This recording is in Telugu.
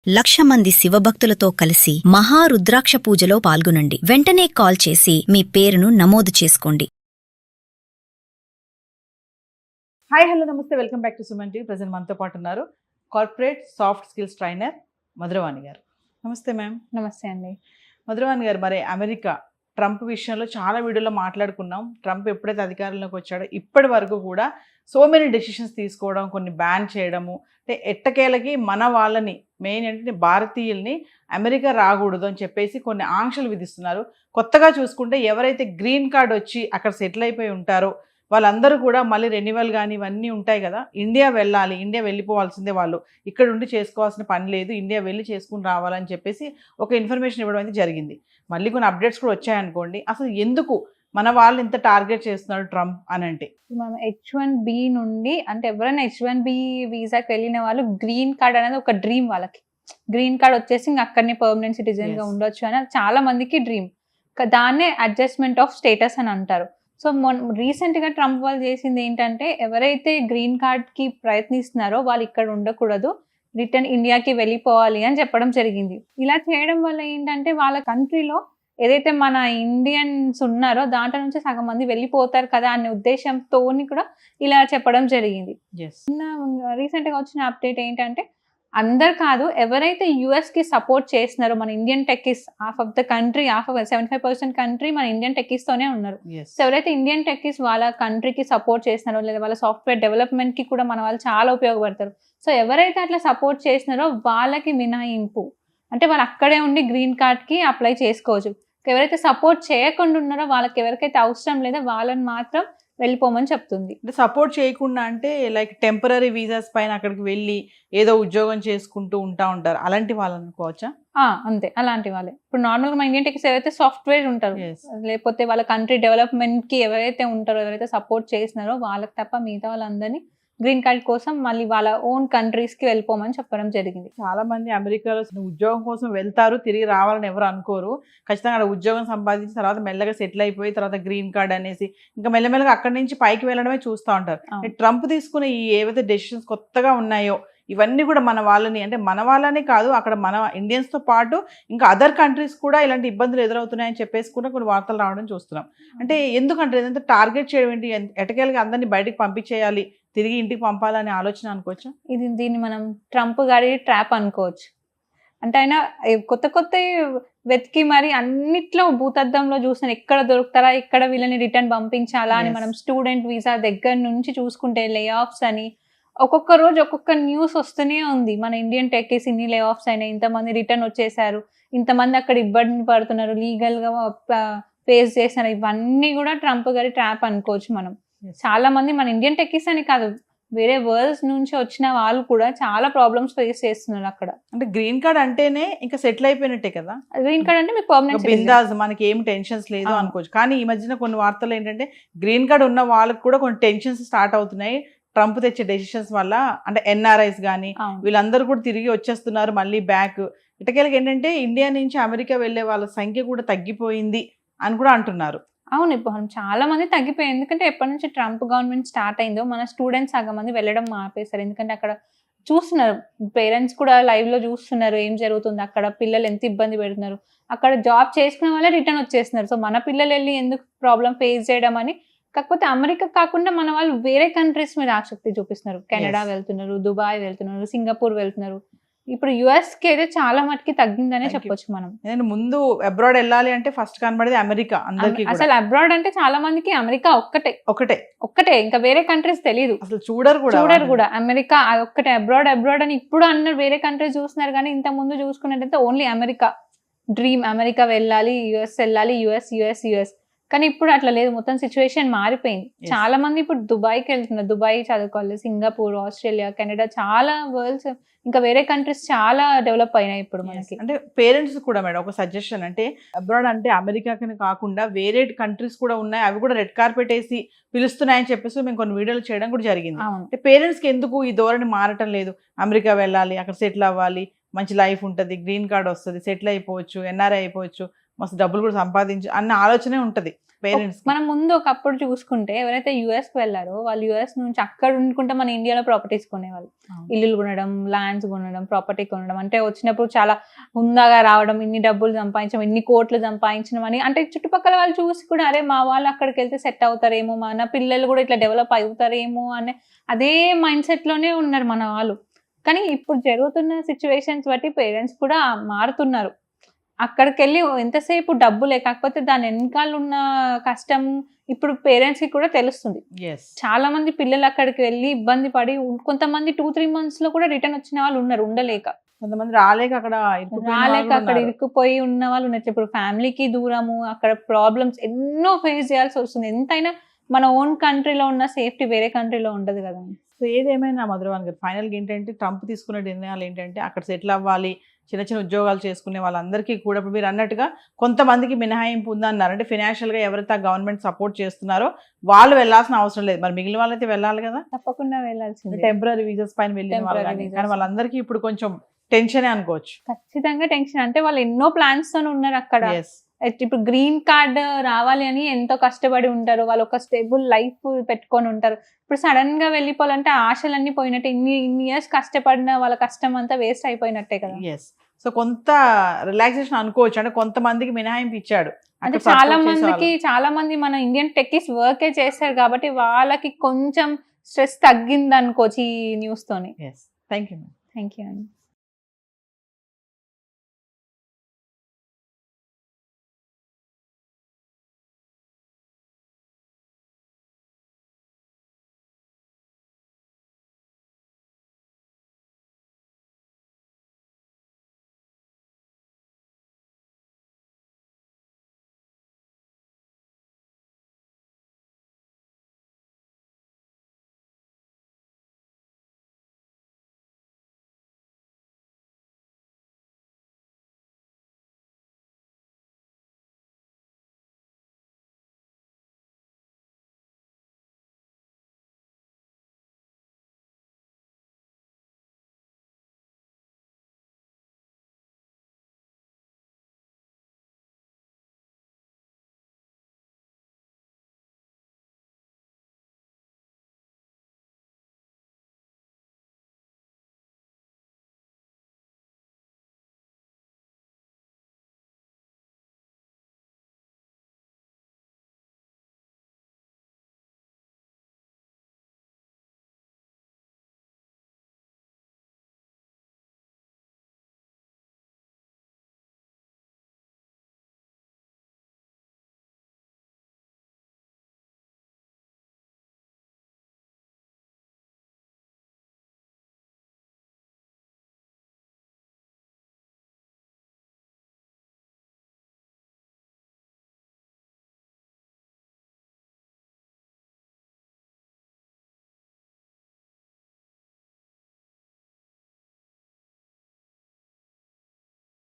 1,00,000 మంది శివభక్తులతో కలిసి మహారుద్రాక్ష పూజలో పాల్గొనండి. వెంటనే కాల్ చేసి మీ పేరును నమోదు చేసుకోండి. హాయ్ హలో నమస్తే, welcome back to Suman TV. Present మనతో పాటు ఉన్నారు corporate soft skills trainer Madhuravani గారు. నమస్తే మ్యామ్. నమస్తే అండి. మధురవాణి గారు, మరి అమెరికా ట్రంప్ విషయంలో చాలా వీడియోలో మాట్లాడుకున్నాం. ట్రంప్ ఎప్పుడైతే అధికారంలోకి వచ్చాడో ఇప్పటి వరకు కూడా సో మెనీ డెసిషన్స్ తీసుకోవడం, కొన్ని బ్యాన్ చేయడము, అంటే ఎట్టకేలకి మన వాళ్ళని, మెయిన్ ఏంటంటే భారతీయుల్ని అమెరికా రాకూడదు అని చెప్పేసి కొన్ని ఆంక్షలు విధిస్తున్నారు. కొత్తగా చూసుకుంటే ఎవరైతే గ్రీన్ కార్డ్ వచ్చి అక్కడ సెటిల్ అయిపోయి ఉంటారో వాళ్ళందరూ కూడా మళ్ళీ రెన్యువల్ కానీ ఇవన్నీ ఉంటాయి కదా, ఇండియా వెళ్ళాలి, ఇండియా వెళ్ళిపోవాల్సిందే, వాళ్ళు ఇక్కడ ఉండి చేసుకోవాల్సిన పని లేదు, ఇండియా వెళ్ళి చేసుకుని రావాలని చెప్పేసి ఒక ఇన్ఫర్మేషన్ ఇవ్వడం అయితే జరిగింది. మళ్ళీ కొన్ని అప్డేట్స్ కూడా వచ్చాయనుకోండి. అసలు ఎందుకు మన వాళ్ళు ఇంత టార్గెట్ చేస్తున్నాడు ట్రంప్ అని అంటే, మనం H1B నుండి, అంటే ఎవరైనా H1B వీసాకి వెళ్ళిన వాళ్ళు గ్రీన్ కార్డ్ అనేది ఒక డ్రీమ్. వాళ్ళకి గ్రీన్ కార్డ్ వచ్చేసి ఇంకా అక్కడనే పర్మనెంట్ సిటిజన్ గా ఉండొచ్చు అని చాలా మందికి డ్రీమ్. దాన్నే అడ్జస్ట్మెంట్ ఆఫ్ స్టేటస్ అని అంటారు. సో రీసెంట్ గా ట్రంప్ వాళ్ళు చేసింది ఏంటంటే, ఎవరైతే గ్రీన్ కార్డ్ కి ప్రయత్నిస్తున్నారో వాళ్ళు ఇక్కడ ఉండకూడదు, రిటర్న్ ఇండియాకి వెళ్ళిపోవాలి అని చెప్పడం జరిగింది. ఇలా చేయడం వల్ల ఏంటంటే వాళ్ళ కంట్రీలో ఏదైతే మన ఇండియన్స్ ఉన్నారో దాంట్లో నుంచి సగం మంది వెళ్ళిపోతారు కదా అనే ఉద్దేశంతో కూడా ఇలా చెప్పడం జరిగింది. రీసెంట్ గా వచ్చిన అప్డేట్ ఏంటంటే, అందరు కాదు, ఎవరైతే యుఎస్ కి సపోర్ట్ చేస్తున్నారో మన Indian techies, half of the country, 75% country మన ఇండియన్ టెక్కీస్ తోనే ఉన్నారు. సో ఎవరైతే ఇండియన్ టెక్కీస్ వాళ్ళ కంట్రీకి సపోర్ట్ చేస్తున్నారో, లేదా వాళ్ళ సాఫ్ట్వేర్ డెవలప్మెంట్ కి కూడా మన వాళ్ళు చాలా ఉపయోగపడతారు. సో ఎవరైతే అట్లా సపోర్ట్ చేస్తున్నారో వాళ్ళకి మినహాయింపు, అంటే వాళ్ళు అక్కడే ఉండి గ్రీన్ కార్డ్ కి అప్లై చేసుకోవచ్చు. ఎవరైతే సపోర్ట్ చేయకుండా ఉన్నారో, వాళ్ళకి ఎవరికైతే అవసరం లేదో వాళ్ళని మాత్రం వెళ్ళిపోమని చెప్తుంది. అంటే సపోర్ట్ చేయకుండా అంటే లైక్ టెంపరీ వీసాస్ పైన అక్కడికి వెళ్ళి ఏదో ఉద్యోగం చేసుకుంటూ ఉంటారు, అలాంటి వాళ్ళు అనుకోవచ్చా? అంతే, అలాంటి వాళ్ళే. ఇప్పుడు నార్మల్గా మన ఇండియన్ టెక్కీస్ ఎవరైతే సాఫ్ట్వేర్ ఉంటారు, లేకపోతే వాళ్ళ కంట్రీ డెవలప్మెంట్ కి ఎవరైతే ఉంటారో, ఎవరైతే సపోర్ట్ చేస్తున్నారో వాళ్ళకి తప్ప మిగతా వాళ్ళందరినీ గ్రీన్ కార్డ్ కోసం మళ్ళీ వాళ్ళ ఓన్ కంట్రీస్ కి వెళ్ళిపోమని చెప్పడం జరిగింది. చాలా మంది అమెరికాలో ఉద్యోగం కోసం వెళ్తారు, తిరిగి రావాలని ఎవరు అనుకోరు. ఖచ్చితంగా అక్కడ ఉద్యోగం సంపాదించిన తర్వాత మెల్లగా సెటిల్ అయిపోయి తర్వాత గ్రీన్ కార్డ్ అనేసి ఇంకా మెల్లమెల్లగా అక్కడి నుంచి పైకి వెళ్ళడమే చూస్తూ ఉంటారు. ట్రంప్ తీసుకున్న ఈ ఏవైతే డెసిషన్స్ కొత్తగా ఉన్నాయో ఇవన్నీ కూడా మన వాళ్ళని, అంటే మన వాళ్ళని కాదు, అక్కడ మన ఇండియన్స్ తో పాటు ఇంకా అదర్ కంట్రీస్ కూడా ఇలాంటి ఇబ్బందులు ఎదురవుతున్నాయని చెప్పేసి కూడా కొన్ని వార్తలు రావడం చూస్తున్నాం. అంటే ఎందుకంటే ఏదంటే టార్గెట్ చేయడం ఏంటి, ఎటకేళ్ళకి అందరినీ బయటికి పంపించేయాలి, తిరిగి ఇంటికి పంపాలనే ఆలోచన అనుకోవచ్చు. దీన్ని మనం ట్రంప్ గారి ట్రాప్ అనుకోవచ్చు. అంటే ఆయన కొత్త కొత్త వెతికి మరి అన్నిట్లో భూతద్దంలో చూసిన ఎక్కడ దొరుకుతారా, ఎక్కడ వీళ్ళని రిటర్న్ పంపించాలా అని. మనం స్టూడెంట్ వీసా దగ్గర నుంచి చూసుకుంటే లే ఆఫ్స్ అని ఒక్కొక్క రోజు ఒక్కొక్క న్యూస్ వస్తూనే ఉంది. మన ఇండియన్ టెక్కీస్ ఇన్ని లే ఆఫ్స్ అయినాయి, ఇంతమంది రిటర్న్ వచ్చేసారు, ఇంతమంది అక్కడ ఇబ్బంది పడుతున్నారు, లీగల్ గా ఫేస్ చేస్తున్నారు. ఇవన్నీ కూడా ట్రంప్ గారి ట్రాప్ అనుకోవచ్చు మనం. చాలా మంది మన ఇండియన్ టెక్కీస్ అని కాదు, వేరే వరల్డ్స్ నుంచి వచ్చిన వాళ్ళు కూడా చాలా ప్రాబ్లమ్స్ ఫేస్ చేస్తున్నారు అక్కడ. అంటే గ్రీన్ కార్డ్ అంటేనే ఇంకా సెటిల్ అయిపోయినట్టే కదా. గ్రీన్ కార్డ్ అంటే మీకు పర్మనెంట్ బిందాస్, మనకి ఏం టెన్షన్స్ లేదు అనుకోవచ్చు. కానీ ఈ మధ్యన కొన్ని వార్తలు ఏంటంటే గ్రీన్ కార్డ్ ఉన్న వాళ్ళకి కూడా కొన్ని టెన్షన్స్ స్టార్ట్ అవుతున్నాయి ట్రంప్ తెచ్చే డెసిషన్స్ వల్ల. అంటే ఎన్ఆర్ఐస్ కానీ వీళ్ళందరూ కూడా తిరిగి వచ్చేస్తున్నారు మళ్ళీ బ్యాక్. ఇటకేళ్ళకి ఏంటంటే ఇండియా నుంచి అమెరికా వెళ్ళే వాళ్ళ సంఖ్య కూడా తగ్గిపోయింది అని కూడా అంటున్నారు. అవును, ఇప్పుడు చాలా మంది తగ్గిపోయాయి. ఎందుకంటే ఎప్పటి నుంచి ట్రంప్ గవర్నమెంట్ స్టార్ట్ అయిందో మన స్టూడెంట్స్ సగం మంది వెళ్ళడం ఆపేశారు. ఎందుకంటే అక్కడ చూస్తున్నారు, పేరెంట్స్ కూడా లైవ్ లో చూస్తున్నారు ఏం జరుగుతుంది అక్కడ, పిల్లలు ఎంత ఇబ్బంది పెడుతున్నారు. అక్కడ జాబ్ చేసుకునే వాళ్ళే రిటర్న్ వచ్చేస్తున్నారు. సో మన పిల్లలు వెళ్ళి ఎందుకు ప్రాబ్లం ఫేస్ చేయడం అని. కాకపోతే అమెరికా కాకుండా మన వాళ్ళు వేరే కంట్రీస్ మీద ఆసక్తి చూపిస్తున్నారు. కెనడా వెళ్తున్నారు, దుబాయ్ వెళ్తున్నారు, సింగపూర్ వెళ్తున్నారు. ఇప్పుడు యుఎస్ కి అయితే చాలా మటుకి తగ్గిందనే చెప్పొచ్చు మనం. నేను ముందు అబ్రాడ్ వెళ్ళాలి అంటే ఫస్ట్ కనబడేది అమెరికా అందరికి. అసలు అబ్రాడ్ అంటే చాలా మందికి అమెరికా ఒక్కటే, ఇంకా వేరే కంట్రీస్ తెలియదు, అసలు చూడరు కూడా. అమెరికా ఒక్కటే, అబ్రాడ్ అని ఇప్పుడు అన్నారు. వేరే కంట్రీస్ చూస్తున్నారు కానీ ఇంత ముందు చూసుకున్నట్టయితే ఓన్లీ అమెరికా డ్రీమ్. అమెరికా వెళ్ళాలి, యుఎస్ వెళ్ళాలి, యుఎస్. కానీ ఇప్పుడు అట్లా లేదు, మొత్తం సిచ్యువేషన్ మారిపోయింది. చాలా మంది ఇప్పుడు దుబాయ్కి వెళ్తున్నారు, దుబాయ్ చదువుకోవాలి, సింగపూర్, ఆస్ట్రేలియా, కెనడా, చాలా వరల్డ్స్ ఇంకా వేరే కంట్రీస్ చాలా డెవలప్ అయినాయి ఇప్పుడు మనకి. అంటే పేరెంట్స్ కూడా మేడం ఒక సజెషన్, అంటే అబ్రాడ్ అంటే అమెరికాకి కాకుండా వేరే కంట్రీస్ కూడా ఉన్నాయి, అవి కూడా రెడ్ కార్పెట్ వేసి పిలుస్తున్నాయని చెప్పేసి మేము కొన్ని వీడియోలు చేయడం కూడా జరిగింది. అంటే పేరెంట్స్ కి ఎందుకు ఈ ధోరణి మారటం లేదు, అమెరికా వెళ్ళాలి, అక్కడ సెటిల్ అవ్వాలి, మంచి లైఫ్ ఉంటుంది, గ్రీన్ కార్డ్ వస్తుంది, సెటిల్ అయిపోవచ్చు, ఎన్ఆర్ఐ అయిపోవచ్చు, మస్తు డబ్బులు కూడా సంపాదించి అన్న ఆలోచనే ఉంటది పేరెంట్స్. మనం ముందు ఒకప్పుడు చూసుకుంటే ఎవరైతే యుఎస్ కి వెళ్ళారో వాళ్ళు యుఎస్ నుంచి అక్కడ ఉండుకుంటే మన ఇండియాలో ప్రాపర్టీస్ కొనేవాళ్ళు, ఇల్లులు కొనడం, ల్యాండ్స్ కొనడం, ప్రాపర్టీ కొనడం. అంటే వచ్చినప్పుడు చాలా హుందాగా రావడం, ఇన్ని డబ్బులు సంపాదించడం, ఇన్ని కోట్లు సంపాదించడం అని, అంటే చుట్టుపక్కల వాళ్ళు చూసి కూడా అరే మా వాళ్ళు అక్కడికి వెళ్తే సెట్ అవుతారేమో, మన పిల్లలు కూడా ఇట్లా డెవలప్ అవుతారేమో అనే అదే మైండ్ సెట్ లోనే ఉన్నారు మన వాళ్ళు. కానీ ఇప్పుడు జరుగుతున్న సిచ్యువేషన్స్ బట్టి పేరెంట్స్ కూడా మారుతున్నారు. అక్కడికి వెళ్ళి ఎంతసేపు డబ్బులే, కాకపోతే దాని వెనకాల ఉన్న కష్టం ఇప్పుడు పేరెంట్స్ కి కూడా తెలుస్తుంది. చాలా మంది పిల్లలు అక్కడికి వెళ్ళి ఇబ్బంది పడి, కొంతమంది 2-3 months లో కూడా రిటర్న్ వచ్చిన వాళ్ళు ఉన్నారు, ఉండలేక. కొంతమంది రాలేక అక్కడ ఇరుక్కుపోయి ఉన్న వాళ్ళు ఉన్నారు. ఇప్పుడు ఫ్యామిలీకి దూరము, అక్కడ ప్రాబ్లమ్స్ ఎన్నో ఫేస్ చేయాల్సి వస్తుంది. ఎంతైనా మన ఓన్ కంట్రీలో ఉన్న సేఫ్టీ వేరే కంట్రీలో ఉండదు కదా. సో ఏదేమైనా మధురవాణి గారు, ఫైనల్గా ఏంటంటే ట్రంప్ తీసుకున్న నిర్ణయాలు ఏంటంటే అక్కడ సెటిల్ అవ్వాలి, చిన్న చిన్న ఉద్యోగాలు చేసుకునే వాళ్ళందరికీ కూడా ఇప్పుడు మీరు అన్నట్టుగా కొంతమందికి మినహాయింపు ఉందన్నారు. అంటే ఫినాన్షియల్గా ఎవరైతే గవర్నమెంట్ సపోర్ట్ చేస్తున్నారో వాళ్ళు వెళ్ళాల్సిన అవసరం లేదు, మరి మిగిలిన వాళ్ళైతే వెళ్ళాలి కదా. తప్పకుండా వెళ్ళాల్సింది. టెంపరీ వీసాస్ పైన వెళ్ళిన వాళ్ళు కానీ వాళ్ళందరికీ ఇప్పుడు కొంచెం టెన్షనే అనుకోవచ్చు. ఖచ్చితంగా టెన్షన్. అంటే వాళ్ళు ఎన్నో ప్లాన్స్ తో ఉన్నారు అక్కడ. ఇప్పుడు గ్రీన్ కార్డ్ రావాలి అని ఎంతో కష్టపడి ఉంటారు, వాళ్ళు ఒక స్టేబుల్ లైఫ్ పెట్టుకొని ఉంటారు. ఇప్పుడు సడన్ గా వెళ్ళిపోవాలంటే ఆశలన్నీ పోయినట్టే, ఇన్ని ఇయర్స్ కష్టపడిన వాళ్ళ కష్టం అంతా వేస్ట్ అయిపోయినట్టే కదా. సో కొంత రిలాక్సేషన్ అనుకోవచ్చు, అంటే కొంతమందికి మినహాయింపు ఇచ్చాడు. అంటే చాలా మంది మన ఇండియన్ టెక్కీస్ వర్కే చేస్తారు కాబట్టి వాళ్ళకి కొంచెం స్ట్రెస్ తగ్గింది అనుకోవచ్చు ఈ న్యూస్ తోని. Thank you. థ్యాంక్ యూ అండి.